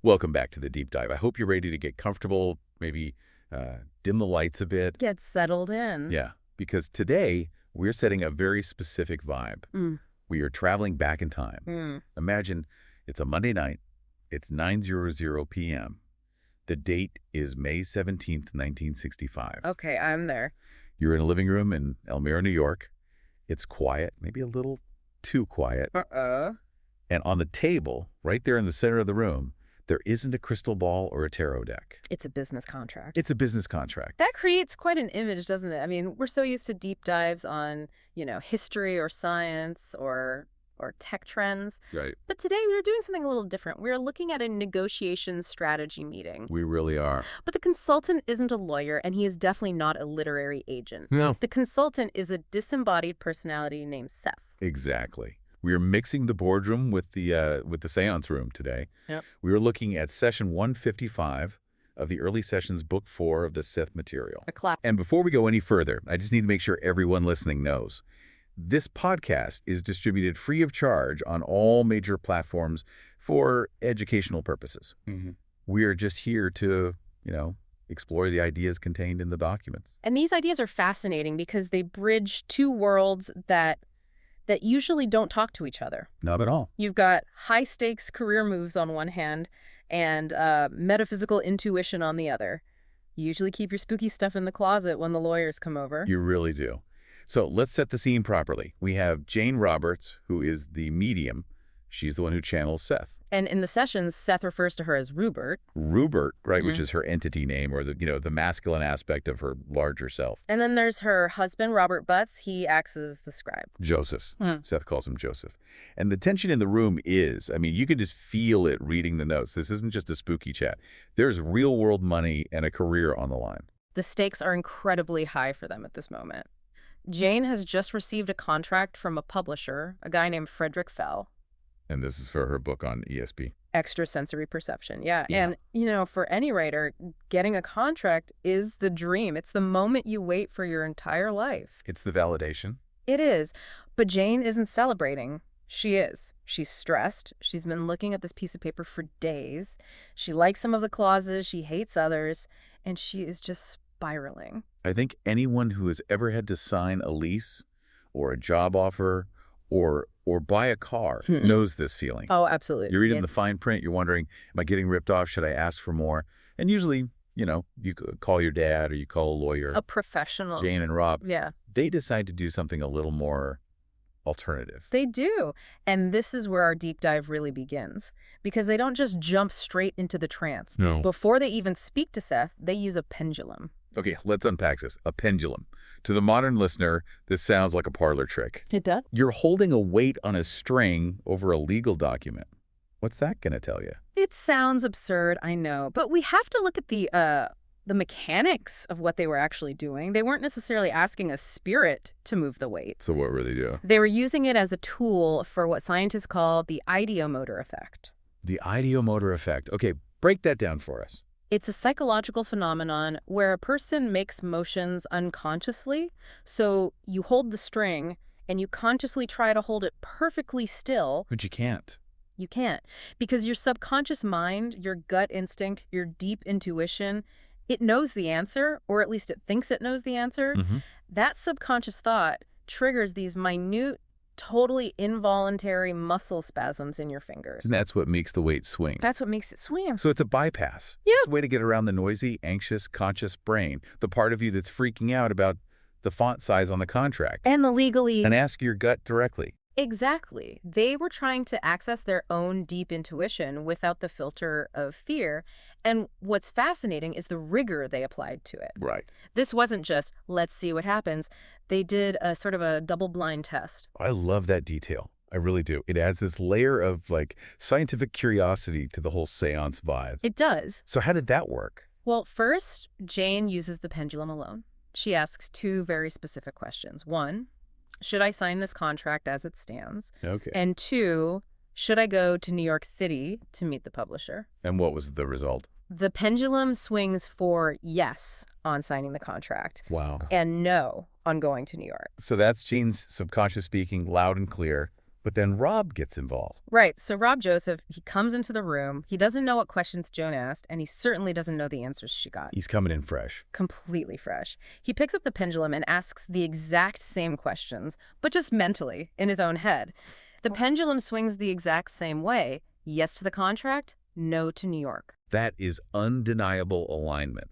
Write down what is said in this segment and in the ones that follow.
Welcome back to the deep dive. I hope you're ready to get comfortable, maybe dim the lights a bit. Get settled in. Yeah, because today we're setting a very specific vibe. We are traveling back in time. Imagine it's a Monday night. It's 9:00 p.m. The date is May 17th, 1965. Okay, I'm there. You're in a living room in Elmira, New York. It's quiet, maybe a little too quiet. And on the table, right there in the center of the room, there isn't a crystal ball or a tarot deck. It's a business contract. It's a business contract. That creates quite an image, doesn't it? I mean, we're so used to deep dives on, history or science or tech trends. Right. But today we're doing something a little different. We're looking at a negotiation strategy meeting. We really are. But the consultant isn't a lawyer, and he is definitely not a literary agent. No. The consultant is a disembodied personality named Seth. Exactly. We are mixing the boardroom with the seance room today. Yep. We are looking at session 155 of the early sessions, book 4 of the Seth material. A class. And before we go any further, I just need to make sure everyone listening knows. This podcast is distributed free of charge on all major platforms for educational purposes. We are just here to, explore the ideas contained in the documents. And these ideas are fascinating because they bridge two worlds that usually don't talk to each other. Not at all. You've got high-stakes career moves on one hand and metaphysical intuition on the other. You usually keep your spooky stuff in the closet when the lawyers come over. You really do. So let's set the scene properly. We have Jane Roberts, who is the medium. She's the one who channels Seth. And in the sessions, Seth refers to her as Rupert. Rupert, right, which is her entity name, or the masculine aspect of her larger self. And then there's her husband, Robert Butts. He acts as the scribe. Joseph. Seth calls him Joseph. And the tension in the room is, you could just feel it reading the notes. This isn't just a spooky chat. There's real-world money and a career on the line. The stakes are incredibly high for them at this moment. Jane has just received a contract from a publisher, a guy named Frederick Fell. And this is for her book on ESP. Extrasensory perception, yeah. And, for any writer, getting a contract is the dream. It's the moment you wait for your entire life. It's the validation. It is. But Jane isn't celebrating. She is. She's stressed. She's been looking at this piece of paper for days. She likes some of the clauses. She hates others. And she is just spiraling. I think anyone who has ever had to sign a lease or a job offer or buy a car knows this feeling. Oh, absolutely. You're reading the fine print. You're wondering, am I getting ripped off? Should I ask for more? And usually, you call your dad or you call a lawyer. A professional. Jane and Rob. Yeah. They decide to do something a little more alternative. They do. And this is where our deep dive really begins. Because they don't just jump straight into the trance. No. Before they even speak to Seth, they use a pendulum. Okay, let's unpack this. A pendulum. To the modern listener, this sounds like a parlor trick. It does. You're holding a weight on a string over a legal document. What's that going to tell you? It sounds absurd, I know. But we have to look at the mechanics of what they were actually doing. They weren't necessarily asking a spirit to move the weight. So what were they doing? They were using it as a tool for what scientists call the ideomotor effect. The ideomotor effect. Okay, break that down for us. It's a psychological phenomenon where a person makes motions unconsciously. So you hold the string and you consciously try to hold it perfectly still. But you can't. You can't. Because your subconscious mind, your gut instinct, your deep intuition, it knows the answer, or at least it thinks it knows the answer. That subconscious thought triggers these minute, totally involuntary muscle spasms in your fingers. And that's what makes the weight swing. That's what makes it swing. So it's a bypass. Yeah. It's a way to get around the noisy, anxious, conscious brain, the part of you that's freaking out about the font size on the contract. And the legally... And ask your gut directly. Exactly. They were trying to access their own deep intuition without the filter of fear. And what's fascinating is the rigor they applied to it. Right. This wasn't just, let's see what happens. They did a sort of a double-blind test. I love that detail. I really do. It adds this layer of, scientific curiosity to the whole seance vibe. It does. So how did that work? Well, first, Jane uses the pendulum alone. She asks two very specific questions. One, should I sign this contract as it stands? Okay. And two, should I go to New York City to meet the publisher? And what was the result? The pendulum swings for yes on signing the contract. Wow. And no on going to New York. So that's Jane's subconscious speaking loud and clear. But then Rob gets involved. Right. So Rob Joseph, he comes into the room. He doesn't know what questions Joan asked, and he certainly doesn't know the answers she got. He's coming in fresh. Completely fresh. He picks up the pendulum and asks the exact same questions, but just mentally, in his own head. The pendulum swings the exact same way. Yes to the contract, no to New York. That is undeniable alignment.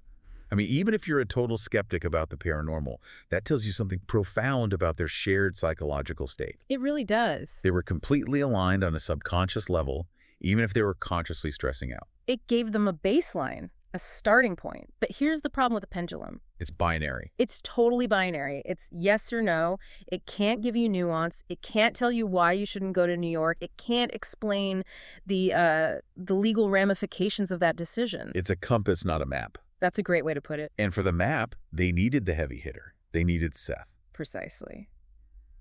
I mean, even if you're a total skeptic about the paranormal, that tells you something profound about their shared psychological state. It really does. They were completely aligned on a subconscious level, even if they were consciously stressing out. It gave them a baseline, a starting point. But here's the problem with the pendulum. It's binary. It's totally binary. It's yes or no. It can't give you nuance. It can't tell you why you shouldn't go to New York. It can't explain the legal ramifications of that decision. It's a compass, not a map. That's a great way to put it. And for the map, they needed the heavy hitter. They needed Seth. Precisely.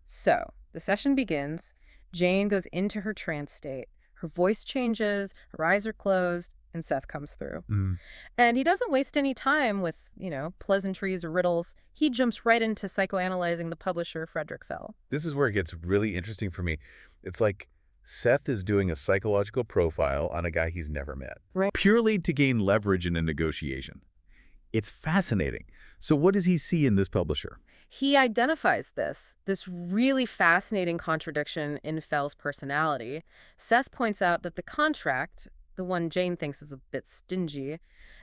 So, the session begins. Jane goes into her trance state. Her voice changes, her eyes are closed, and Seth comes through. And he doesn't waste any time with, pleasantries or riddles. He jumps right into psychoanalyzing the publisher, Frederick Fell. This is where it gets really interesting for me. It's like Seth is doing a psychological profile on a guy he's never met. Right. Purely to gain leverage in a negotiation. It's fascinating. So what does he see in this publisher? He identifies this really fascinating contradiction in Fell's personality. Seth points out that the contract, the one Jane thinks is a bit stingy,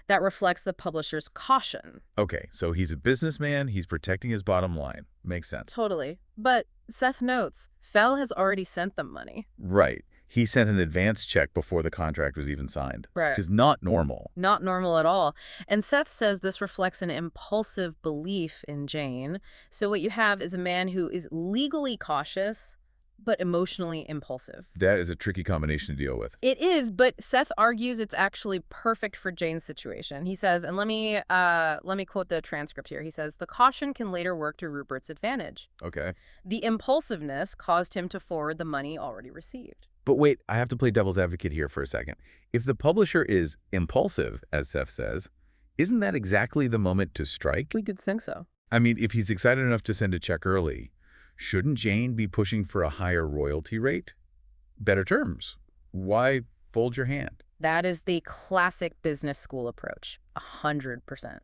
that reflects the publisher's caution. Okay, so he's a businessman, he's protecting his bottom line. Makes sense. Totally. But Seth notes, Fell has already sent them money. Right. He sent an advance check before the contract was even signed. Right. Which is not normal. Not normal at all. And Seth says this reflects an impulsive belief in Jane. So what you have is a man who is legally cautious, but emotionally impulsive. That is a tricky combination to deal with. It is, but Seth argues it's actually perfect for Jane's situation. He says, and let me quote the transcript here. He says, "The caution can later work to Rupert's advantage. Okay. The impulsiveness caused him to forward the money already received." But wait, I have to play devil's advocate here for a second. If the publisher is impulsive, as Seth says, isn't that exactly the moment to strike? We could think so. I mean, if he's excited enough to send a check early, shouldn't Jane be pushing for a higher royalty rate? Better terms. Why fold your hand? That is the classic business school approach, 100%.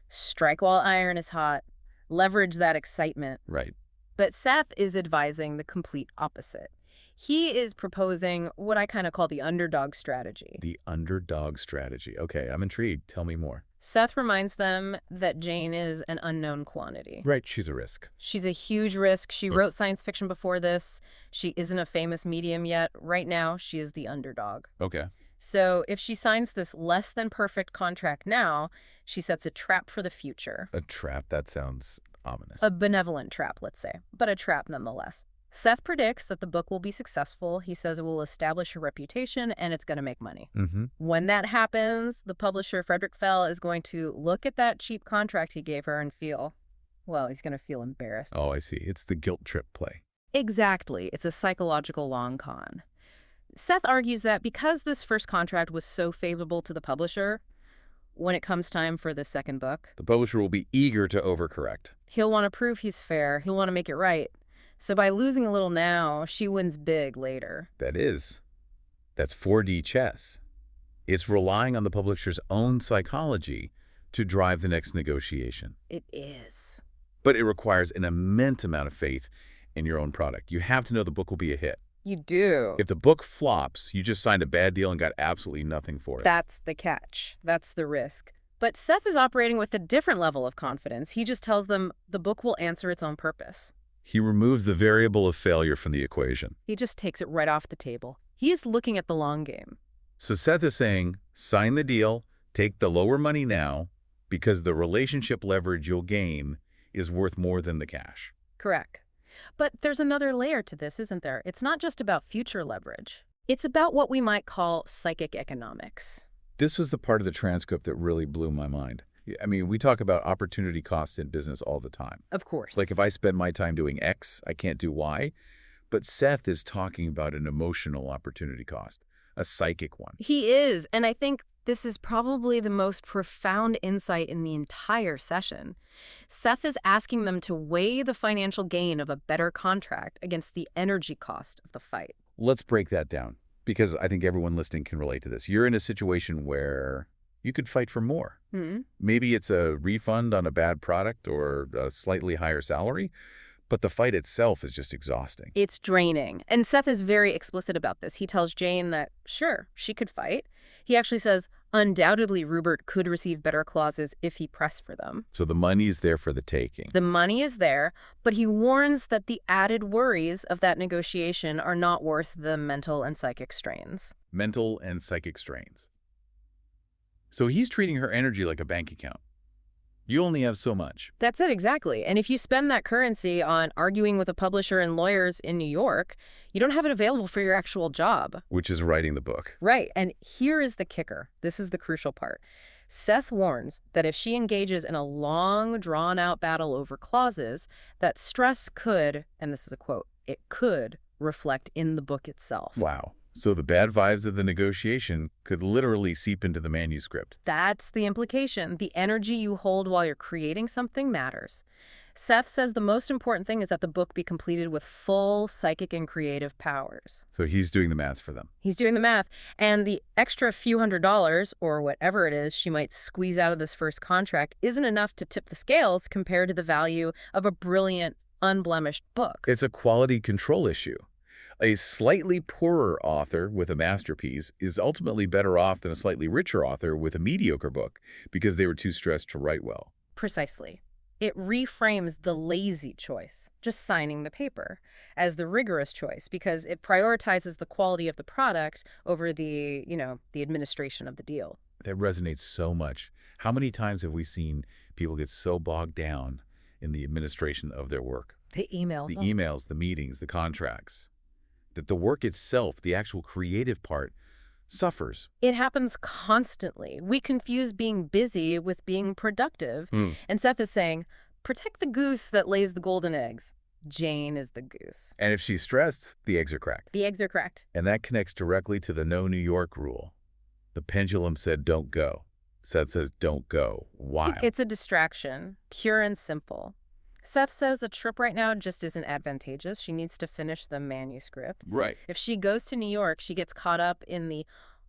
Strike while iron is hot, leverage that excitement. Right. But Seth is advising the complete opposite. He is proposing what I kind of call the underdog strategy. The underdog strategy. Okay, I'm intrigued. Tell me more. Seth reminds them that Jane is an unknown quantity. Right, she's a risk. She's a huge risk. She wrote science fiction before this. She isn't a famous medium yet. Right now, she is the underdog. Okay. So if she signs this less than perfect contract now, she sets a trap for the future. A trap? That sounds ominous. A benevolent trap, let's say, but a trap nonetheless. Seth predicts that the book will be successful. He says it will establish her reputation and it's going to make money. When that happens, the publisher, Frederick Fell, is going to look at that cheap contract he gave her and feel, well, he's going to feel embarrassed. Oh, I see. It's the guilt trip play. Exactly. It's a psychological long con. Seth argues that because this first contract was so favorable to the publisher, when it comes time for the second book, the publisher will be eager to overcorrect. He'll want to prove he's fair. He'll want to make it right. So by losing a little now, she wins big later. That's 4D chess. It's relying on the publisher's own psychology to drive the next negotiation. It is. But it requires an immense amount of faith in your own product. You have to know the book will be a hit. You do. If the book flops, you just signed a bad deal and got absolutely nothing for it. That's the catch. That's the risk. But Seth is operating with a different level of confidence. He just tells them the book will answer its own purpose. He removes the variable of failure from the equation. He just takes it right off the table. He is looking at the long game. So Seth is saying, sign the deal, take the lower money now, because the relationship leverage you'll gain is worth more than the cash. Correct. But there's another layer to this, isn't there? It's not just about future leverage. It's about what we might call psychic economics. This was the part of the transcript that really blew my mind. I mean, we talk about opportunity cost in business all the time. Of course. Like if I spend my time doing X, I can't do Y. But Seth is talking about an emotional opportunity cost, a psychic one. He is. And I think This is probably the most profound insight in the entire session. Seth is asking them to weigh the financial gain of a better contract against the energy cost of the fight. Let's break that down, because I think everyone listening can relate to this. You're in a situation where you could fight for more. Maybe it's a refund on a bad product or a slightly higher salary, but the fight itself is just exhausting. It's draining. And Seth is very explicit about this. He tells Jane that, sure, she could fight. He actually says, undoubtedly, Rupert could receive better clauses if he pressed for them. So the money is there for the taking. The money is there, but he warns that the added worries of that negotiation are not worth the mental and psychic strains. Mental and psychic strains. So he's treating her energy like a bank account. You only have so much. That's it, exactly. And if you spend that currency on arguing with a publisher and lawyers in New York, you don't have it available for your actual job. Which is writing the book. Right. And here is the kicker. This is the crucial part. Seth warns that if she engages in a long, drawn-out battle over clauses, that stress could, and this is a quote, it could reflect in the book itself. Wow. So the bad vibes of the negotiation could literally seep into the manuscript. That's the implication. The energy you hold while you're creating something matters. Seth says the most important thing is that the book be completed with full psychic and creative powers. So he's doing the math for them. He's doing the math. And the extra few $100s, or whatever it is she might squeeze out of this first contract, isn't enough to tip the scales compared to the value of a brilliant, unblemished book. It's a quality control issue. A slightly poorer author with a masterpiece is ultimately better off than a slightly richer author with a mediocre book because they were too stressed to write well. Precisely. It reframes the lazy choice, just signing the paper, as the rigorous choice because it prioritizes the quality of the product over the administration of the deal. That resonates so much. How many times have we seen people get so bogged down in the administration of their work? The emails. The emails, the meetings, the contracts. That the work itself, the actual creative part, suffers. It happens constantly. We confuse being busy with being productive. And Seth is saying, protect the goose that lays the golden eggs. Jane is the goose. And if she's stressed, the eggs are cracked. The eggs are cracked. And that connects directly to the no New York rule. The pendulum said don't go. Seth says don't go. Why? It's a distraction, pure and simple. Seth says a trip right now just isn't advantageous. She needs to finish the manuscript. Right. If she goes to New York, she gets caught up in the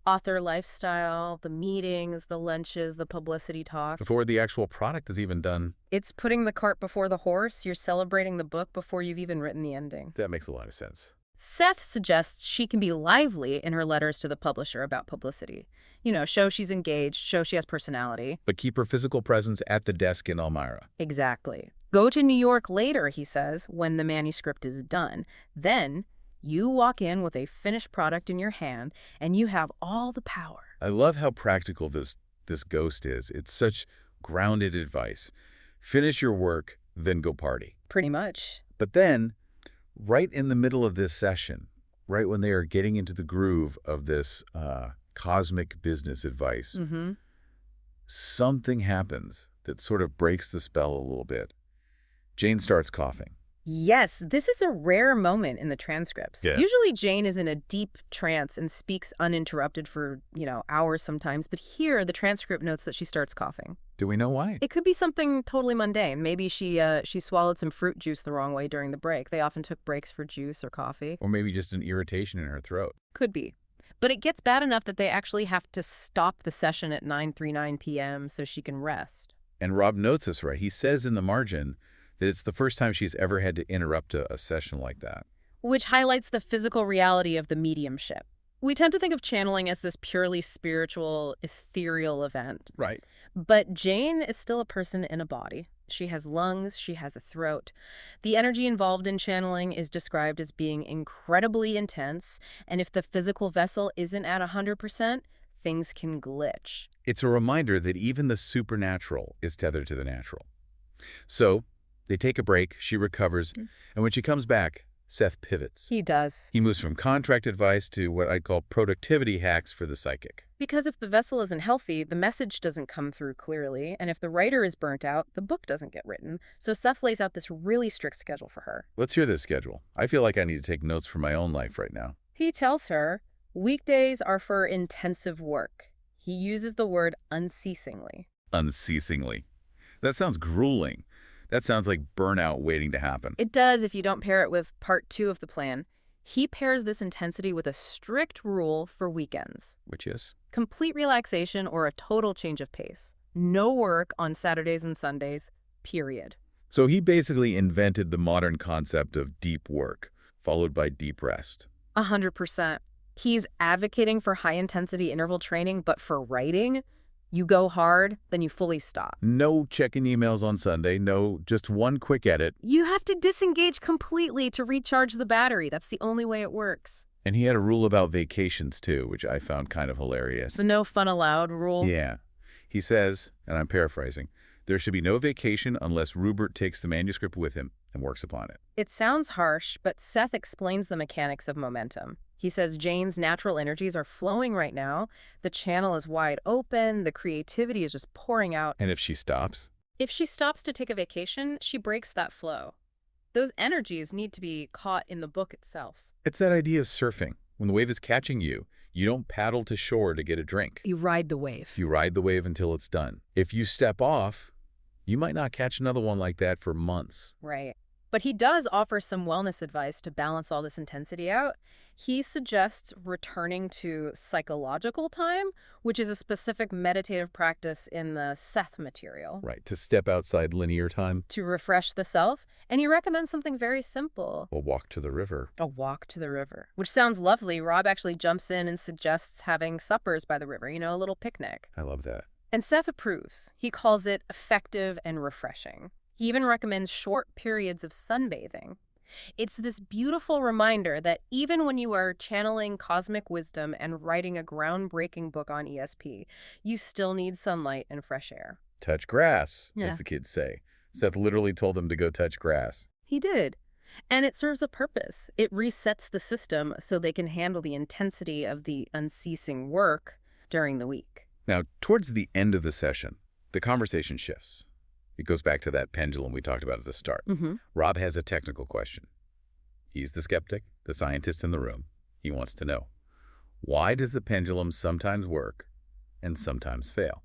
author lifestyle, the meetings, the lunches, the publicity talk. Before the actual product is even done. It's putting the cart before the horse. You're celebrating the book before you've even written the ending. That makes a lot of sense. Seth suggests she can be lively in her letters to the publisher about publicity. Show she's engaged, show she has personality. But keep her physical presence at the desk in Elmira. Exactly. Go to New York later, he says, when the manuscript is done. Then you walk in with a finished product in your hand, and you have all the power. I love how practical this ghost is. It's such grounded advice. Finish your work, then go party. Pretty much. But then, right in the middle of this session, right when they are getting into the groove of this cosmic business advice, something happens that sort of breaks the spell a little bit. Jane starts coughing. Yes, this is a rare moment in the transcripts. Yeah. Usually Jane is in a deep trance and speaks uninterrupted for, hours sometimes. But here, the transcript notes that she starts coughing. Do we know why? It could be something totally mundane. Maybe she swallowed some fruit juice the wrong way during the break. They often took breaks for juice or coffee. Or maybe just an irritation in her throat. Could be. But it gets bad enough that they actually have to stop the session at 9:39 p.m. so she can rest. And Rob notes this, right? He says in the margin that it's the first time she's ever had to interrupt a session like that. Which highlights the physical reality of the mediumship. We tend to think of channeling as this purely spiritual, ethereal event. Right. But Jane is still a person in a body. She has lungs, she has a throat. The energy involved in channeling is described as being incredibly intense, and if the physical vessel isn't at 100%, things can glitch. It's a reminder that even the supernatural is tethered to the natural. So, they take a break, she recovers, and when she comes back, Seth pivots. He does. He moves from contract advice to what I'd call productivity hacks for the psychic. Because if the vessel isn't healthy, the message doesn't come through clearly, and if the writer is burnt out, the book doesn't get written. So Seth lays out this really strict schedule for her. Let's hear this schedule. I feel like I need to take notes for my own life right now. He tells her, weekdays are for intensive work. He uses the word unceasingly. Unceasingly. That sounds grueling. That sounds like burnout waiting to happen. It does if you don't pair it with part 2 of the plan. He pairs this intensity with a strict rule for weekends. Which is? Complete relaxation or a total change of pace. No work on Saturdays and Sundays, period. So he basically invented the modern concept of deep work, followed by deep rest. 100%. He's advocating for high-intensity interval training, but for writing, you go hard, then you fully stop. No checking emails on Sunday, no, just one quick edit. You have to disengage completely to recharge the battery. That's the only way it works. And he had a rule about vacations, too, which I found kind of hilarious. The no fun allowed rule? Yeah. He says, and I'm paraphrasing, there should be no vacation unless Rupert takes the manuscript with him and works upon it. It sounds harsh, but Seth explains the mechanics of momentum. He says Jane's natural energies are flowing right now. The channel is wide open. The creativity is just pouring out. And if she stops? If she stops to take a vacation, she breaks that flow. Those energies need to be caught in the book itself. It's that idea of surfing. When the wave is catching you, you don't paddle to shore to get a drink. You ride the wave. You ride the wave until it's done. If you step off, you might not catch another one like that for months. Right. But he does offer some wellness advice to balance all this intensity out. He suggests returning to psychological time, which is a specific meditative practice in the Seth material. Right, to step outside linear time. To refresh the self. And he recommends something very simple. A walk to the river. A walk to the river. Which sounds lovely. Rob actually jumps in and suggests having suppers by the river, a little picnic. I love that. And Seth approves. He calls it effective and refreshing. He even recommends short periods of sunbathing. It's this beautiful reminder that even when you are channeling cosmic wisdom and writing a groundbreaking book on ESP, you still need sunlight and fresh air. Touch grass, Yeah. as the kids say. Seth literally told them to go touch grass. He did. And it serves a purpose. It resets the system so they can handle the intensity of the unceasing work during the week. Now, towards the end of the session, the conversation shifts. It goes back to that pendulum we talked about at the start. Rob has a technical question. He's the skeptic, the scientist in the room. He wants to know, why does the pendulum sometimes work and sometimes fail?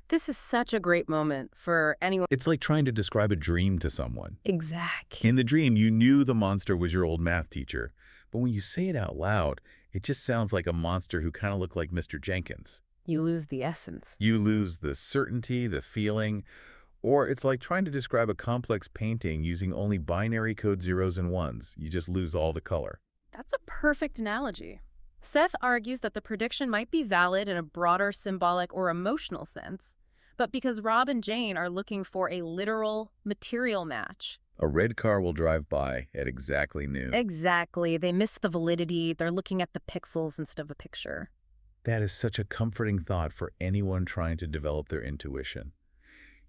This is such a great moment for anyone. It's like trying to describe a dream to someone. Exactly. In the dream, you knew the monster was your old math teacher, but when you say it out loud, it just sounds like a monster who kind of looked like Mr. Jenkins. You lose the essence. You lose the certainty, the feeling, or it's like trying to describe a complex painting using only binary code zeros and ones. You just lose all the color. That's a perfect analogy. Seth argues that the prediction might be valid in a broader symbolic or emotional sense, but because Rob and Jane are looking for a literal material match. A red car will drive by at exactly noon. Exactly. They miss the validity. They're looking at the pixels instead of a picture. That is such a comforting thought for anyone trying to develop their intuition.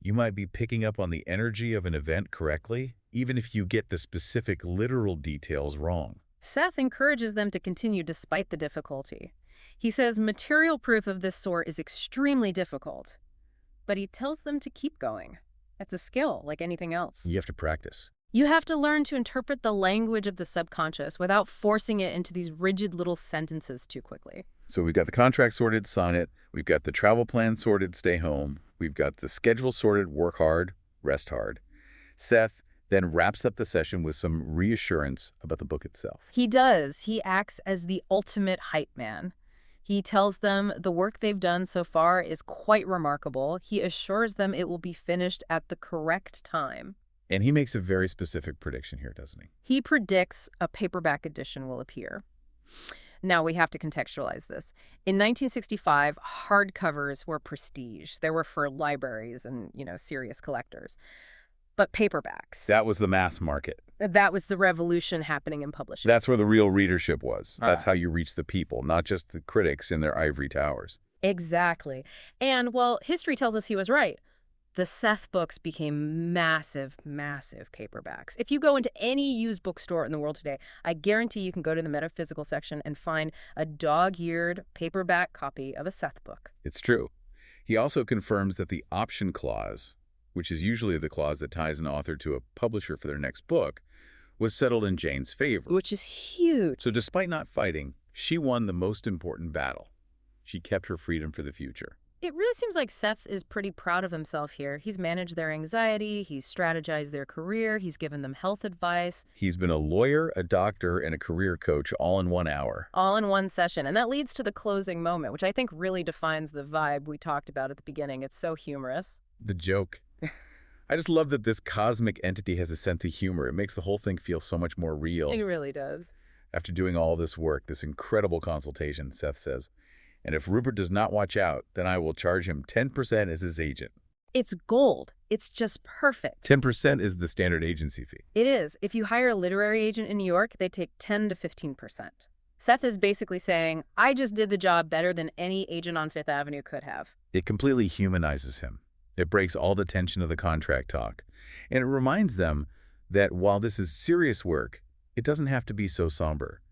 You might be picking up on the energy of an event correctly, even if you get the specific literal details wrong. Seth encourages them to continue despite the difficulty. He says material proof of this sort is extremely difficult, but he tells them to keep going. It's a skill like anything else. You have to practice. You have to learn to interpret the language of the subconscious without forcing it into these rigid little sentences too quickly. So we've got the contract sorted, sign it. We've got the travel plan sorted, stay home. We've got the schedule sorted, work hard, rest hard. Seth then wraps up the session with some reassurance about the book itself. He does. He acts as the ultimate hype man. He tells them the work they've done so far is quite remarkable. He assures them it will be finished at the correct time. And he makes a very specific prediction here, doesn't he? He predicts a paperback edition will appear. Now, we have to contextualize this. In 1965, hardcovers were prestige. They were for libraries and, serious collectors. But paperbacks. That was the mass market. That was the revolution happening in publishing. That's where the real readership was. That's how you reach the people, not just the critics in their ivory towers. Exactly. And, history tells us he was right. The Seth books became massive, massive paperbacks. If you go into any used bookstore in the world today, I guarantee you can go to the metaphysical section and find a dog-eared paperback copy of a Seth book. It's true. He also confirms that the option clause, which is usually the clause that ties an author to a publisher for their next book, was settled in Jane's favor. Which is huge. So despite not fighting, she won the most important battle. She kept her freedom for the future. It really seems like Seth is pretty proud of himself here. He's managed their anxiety, he's strategized their career, he's given them health advice. He's been a lawyer, a doctor, and a career coach all in 1 hour. All in one session. And that leads to the closing moment, which I think really defines the vibe we talked about at the beginning. It's so humorous. The joke. I just love that this cosmic entity has a sense of humor. It makes the whole thing feel so much more real. It really does. After doing all this work, this incredible consultation, Seth says, and if Rupert does not watch out, then I will charge him 10% as his agent. It's gold. It's just perfect. 10% is the standard agency fee. It is. If you hire a literary agent in New York, they take 10 to 15%. Seth is basically saying, I just did the job better than any agent on Fifth Avenue could have. It completely humanizes him. It breaks all the tension of the contract talk. And it reminds them that while this is serious work, it doesn't have to be so somber.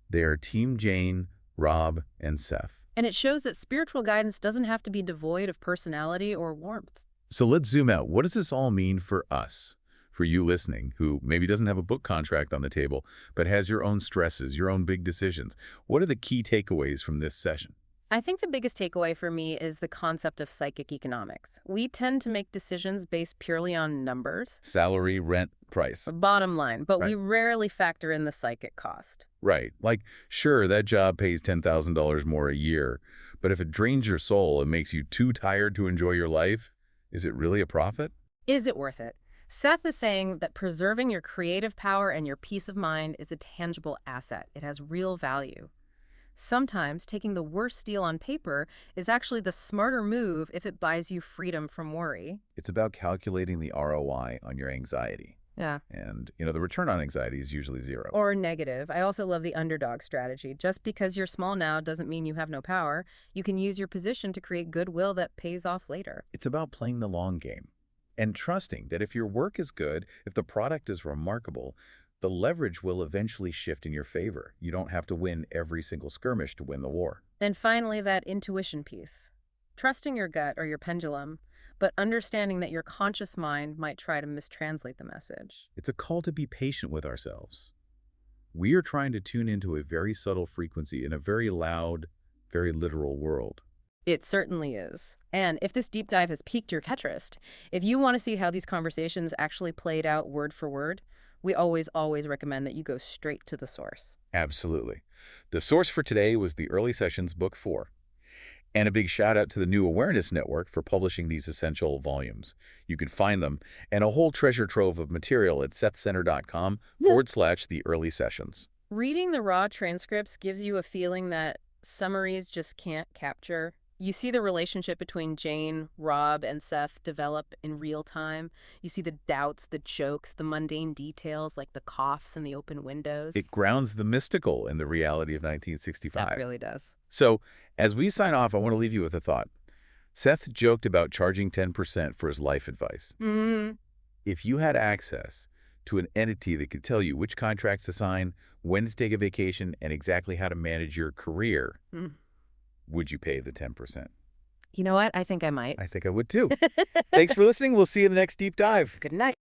They are Team Jane, Rob, and Seth. And it shows that spiritual guidance doesn't have to be devoid of personality or warmth. So let's zoom out. What does this all mean for us? For you listening, who maybe doesn't have a book contract on the table, but has your own stresses, your own big decisions. What are the key takeaways from this session? I think the biggest takeaway for me is the concept of psychic economics. We tend to make decisions based purely on numbers. Salary, rent, price. Bottom line, but Right. we rarely factor in the psychic cost. Right. Like, sure, that job pays $10,000 more a year, but if it drains your soul and makes you too tired to enjoy your life, is it really a profit? Is it worth it? Seth is saying that preserving your creative power and your peace of mind is a tangible asset. It has real value. Sometimes taking the worst deal on paper is actually the smarter move if it buys you freedom from worry. It's about calculating the ROI on your anxiety. Yeah. And, the return on anxiety is usually zero. Or negative. I also love the underdog strategy. Just because you're small now doesn't mean you have no power. You can use your position to create goodwill that pays off later. It's about playing the long game and trusting that if your work is good, if the product is remarkable, the leverage will eventually shift in your favor. You don't have to win every single skirmish to win the war. And finally, that intuition piece. Trusting your gut or your pendulum, but understanding that your conscious mind might try to mistranslate the message. It's a call to be patient with ourselves. We are trying to tune into a very subtle frequency in a very loud, very literal world. It certainly is. And if this deep dive has piqued your interest, if you want to see how these conversations actually played out word for word, we always recommend that you go straight to the source. Absolutely. The source for today was the Early Sessions Book 4. And a big shout out to the New Awareness Network for publishing these essential volumes. You can find them and a whole treasure trove of material at sethcenter.com/the early sessions. Reading the raw transcripts gives you a feeling that summaries just can't capture. You see the relationship between Jane, Rob, and Seth develop in real time. You see the doubts, the jokes, the mundane details like the coughs and the open windows. It grounds the mystical in the reality of 1965. That really does. So, as we sign off, I want to leave you with a thought. Seth joked about charging 10% for his life advice. If you had access to an entity that could tell you which contracts to sign, when to take a vacation, and exactly how to manage your career, would you pay the 10%? You know what? I think I might. I think I would too. Thanks for listening. We'll see you in the next deep dive. Good night.